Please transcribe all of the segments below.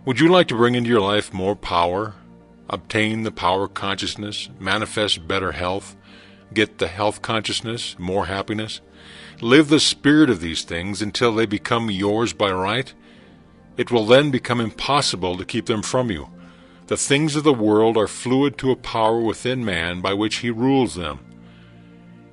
Would you like to bring into your life more power, obtain the power consciousness, manifest better health, get the health consciousness, more happiness? Live the spirit of these things until they become yours by right? It will then become impossible to keep them from you. The things of the world are fluid to a power within man by which he rules them.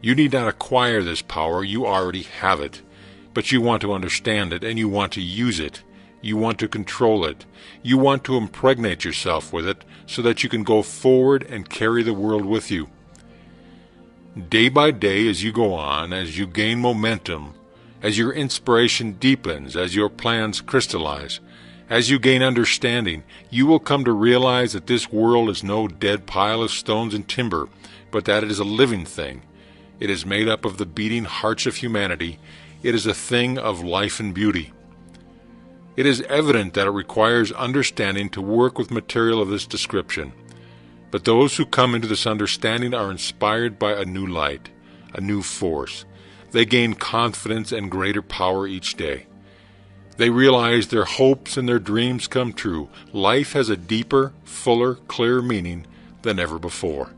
You need not acquire this power, you already have it. But you want to understand it, and you want to use it. You want to control it. You want to impregnate yourself with it so that you can go forward and carry the world with you. Day by day as you go on, as you gain momentum, as your inspiration deepens, as your plans crystallize, as you gain understanding, you will come to realize that this world is no dead pile of stones and timber, but that it is a living thing. It is made up of the beating hearts of humanity. It is a thing of life and beauty. It is evident that it requires understanding to work with material of this description. But those who come into this understanding are inspired by a new light, a new force. They gain confidence and greater power each day. They realize their hopes and their dreams come true. Life has a deeper, fuller, clearer meaning than ever before.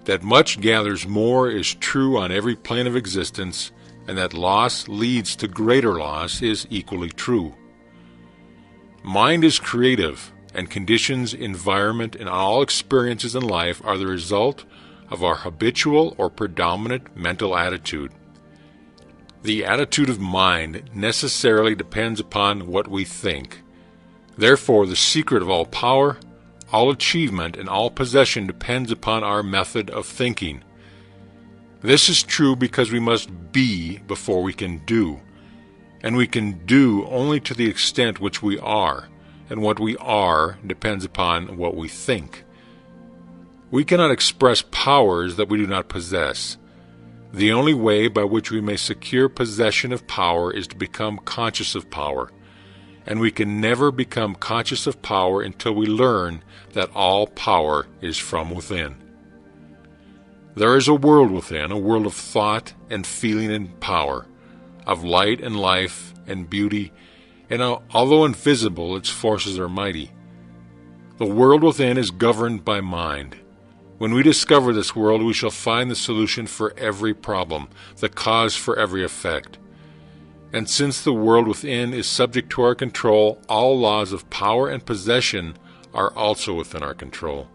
That much gathers more is true on every plane of existence, and that loss leads to greater loss is equally true. Mind is creative, and conditions, environment, and all experiences in life are the result of our habitual or predominant mental attitude. The attitude of mind necessarily depends upon what we think. Therefore, the secret of all power, all achievement, and all possession depends upon our method of thinking. This is true because we must be before we can do, and we can do only to the extent which we are, and what we are depends upon what we think. We cannot express powers that we do not possess. The only way by which we may secure possession of power is to become conscious of power, and we can never become conscious of power until we learn that all power is from within. There is a world within, a world of thought and feeling and power, of light and life and beauty, and although invisible, its forces are mighty. The world within is governed by mind. When we discover this world, we shall find the solution for every problem, the cause for every effect. And since the world within is subject to our control, all laws of power and possession are also within our control.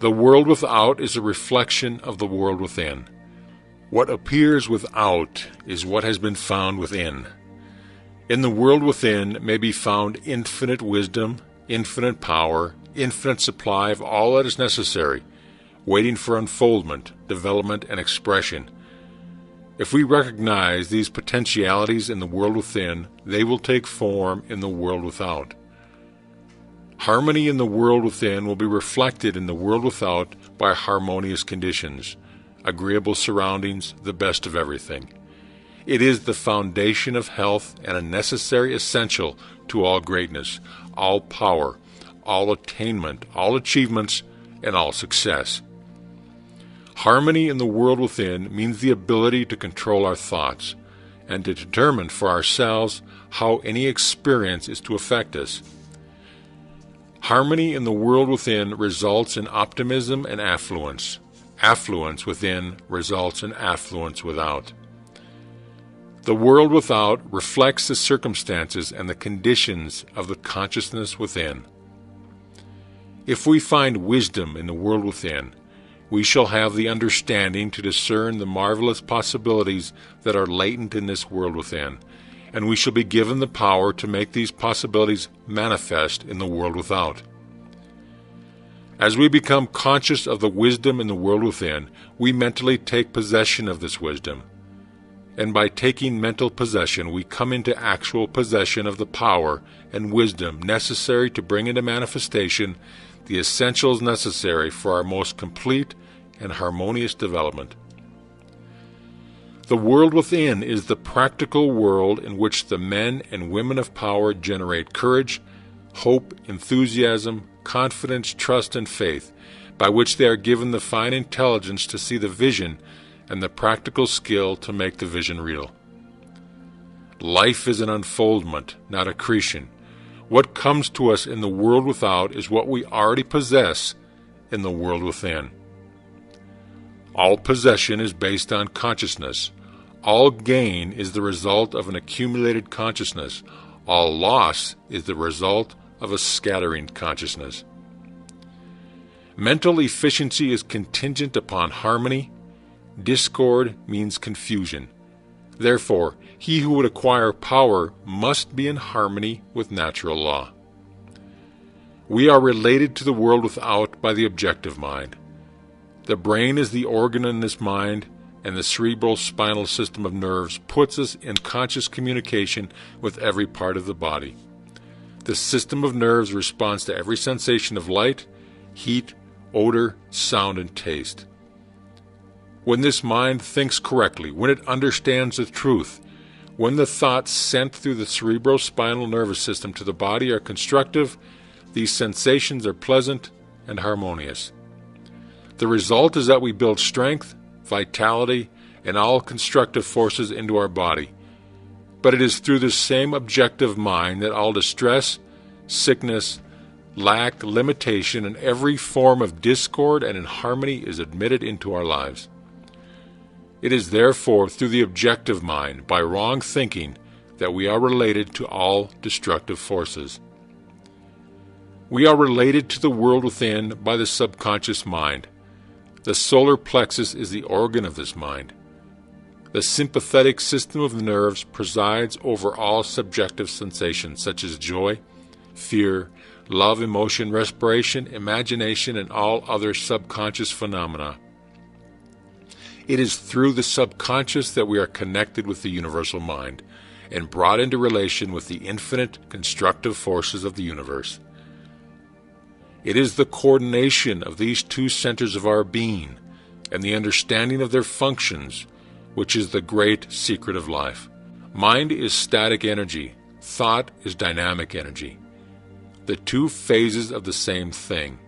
The world without is a reflection of the world within. What appears without is what has been found within. In the world within may be found infinite wisdom, infinite power, infinite supply of all that is necessary, waiting for unfoldment, development, and expression. If we recognize these potentialities in the world within, they will take form in the world without. Harmony in the world within will be reflected in the world without by harmonious conditions, agreeable surroundings, the best of everything. It is the foundation of health and a necessary essential to all greatness, all power, all attainment, all achievements, and all success. Harmony in the world within means the ability to control our thoughts and to determine for ourselves how any experience is to affect us. Harmony in the world within results in optimism and affluence. Affluence within results in affluence without. The world without reflects the circumstances and the conditions of the consciousness within. If we find wisdom in the world within, we shall have the understanding to discern the marvelous possibilities that are latent in this world within, and we shall be given the power to make these possibilities manifest in the world without. As we become conscious of the wisdom in the world within, we mentally take possession of this wisdom. And by taking mental possession, we come into actual possession of the power and wisdom necessary to bring into manifestation the essentials necessary for our most complete and harmonious development. The world within is the practical world in which the men and women of power generate courage, hope, enthusiasm, confidence, trust, and faith, by which they are given the fine intelligence to see the vision and the practical skill to make the vision real. Life is an unfoldment, not accretion. What comes to us in the world without is what we already possess in the world within. All possession is based on consciousness. All gain is the result of an accumulated consciousness. All loss is the result of a scattering consciousness. Mental efficiency is contingent upon harmony. Discord means confusion. Therefore, he who would acquire power must be in harmony with natural law. We are related to the world without by the objective mind. The brain is the organ in this mind, and the cerebral spinal system of nerves puts us in conscious communication with every part of the body. The system of nerves responds to every sensation of light, heat, odor, sound, and taste. When this mind thinks correctly, when it understands the truth, when the thoughts sent through the cerebrospinal nervous system to the body are constructive, these sensations are pleasant and harmonious. The result is that we build strength, vitality, and all constructive forces into our body. But it is through this same objective mind that all distress, sickness, lack, limitation, and every form of discord and inharmony is admitted into our lives. It is therefore through the objective mind, by wrong thinking, that we are related to all destructive forces. We are related to the world within by the subconscious mind. The solar plexus is the organ of this mind. The sympathetic system of the nerves presides over all subjective sensations such as joy, fear, love, emotion, respiration, imagination, and all other subconscious phenomena. It is through the subconscious that we are connected with the universal mind and brought into relation with the infinite constructive forces of the universe. It is the coordination of these two centers of our being and the understanding of their functions which is the great secret of life. Mind is static energy. Thought is dynamic energy. The two phases of the same thing.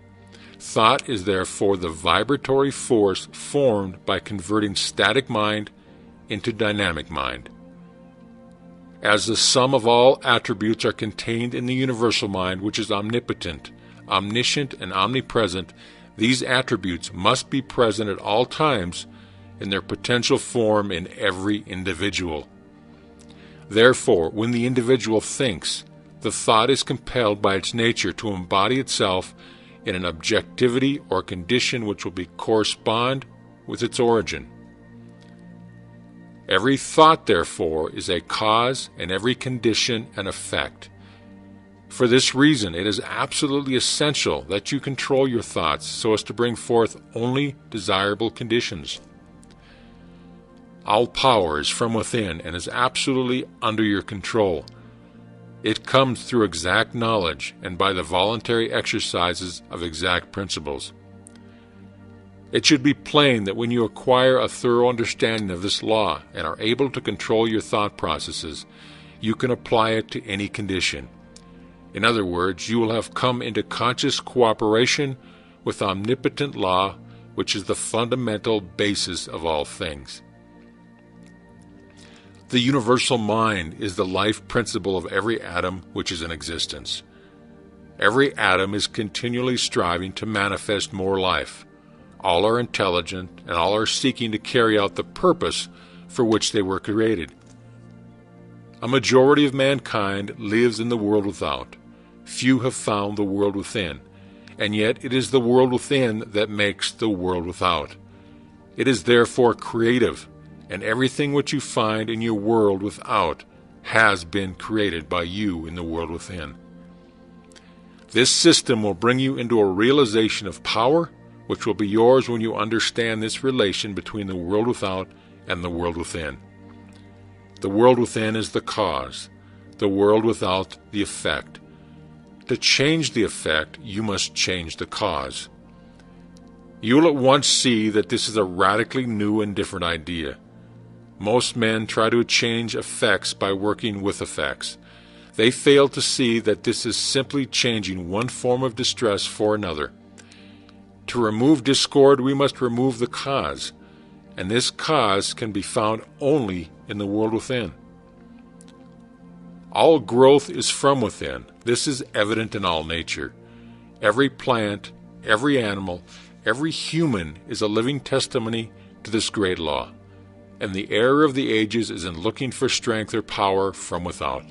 Thought is therefore the vibratory force formed by converting static mind into dynamic mind. As the sum of all attributes are contained in the universal mind, which is omnipotent, omniscient, and omnipresent, these attributes must be present at all times in their potential form in every individual. Therefore, when the individual thinks, the thought is compelled by its nature to embody itself in an objectivity or condition which will correspond with its origin. Every thought, therefore, is a cause, and every condition an effect. For this reason, it is absolutely essential that you control your thoughts so as to bring forth only desirable conditions. All power is from within and is absolutely under your control. It comes through exact knowledge and by the voluntary exercises of exact principles. It should be plain that when you acquire a thorough understanding of this law and are able to control your thought processes, you can apply it to any condition. In other words, you will have come into conscious cooperation with omnipotent law, which is the fundamental basis of all things. The universal mind is the life principle of every atom which is in existence. Every atom is continually striving to manifest more life. All are intelligent, and all are seeking to carry out the purpose for which they were created. A majority of mankind lives in the world without. Few have found the world within, and yet it is the world within that makes the world without. It is therefore creative, and everything which you find in your world without has been created by you in the world within. This system will bring you into a realization of power, which will be yours when you understand this relation between the world without and the world within. The world within is the cause, the world without the effect. To change the effect, you must change the cause. You will at once see that this is a radically new and different idea. Most men try to change effects by working with effects. They fail to see that this is simply changing one form of distress for another. To remove discord, we must remove the cause, and this cause can be found only in the world within. All growth is from within. This is evident in all nature. Every plant, every animal, every human is a living testimony to this great law. And the error of the ages is in looking for strength or power from without.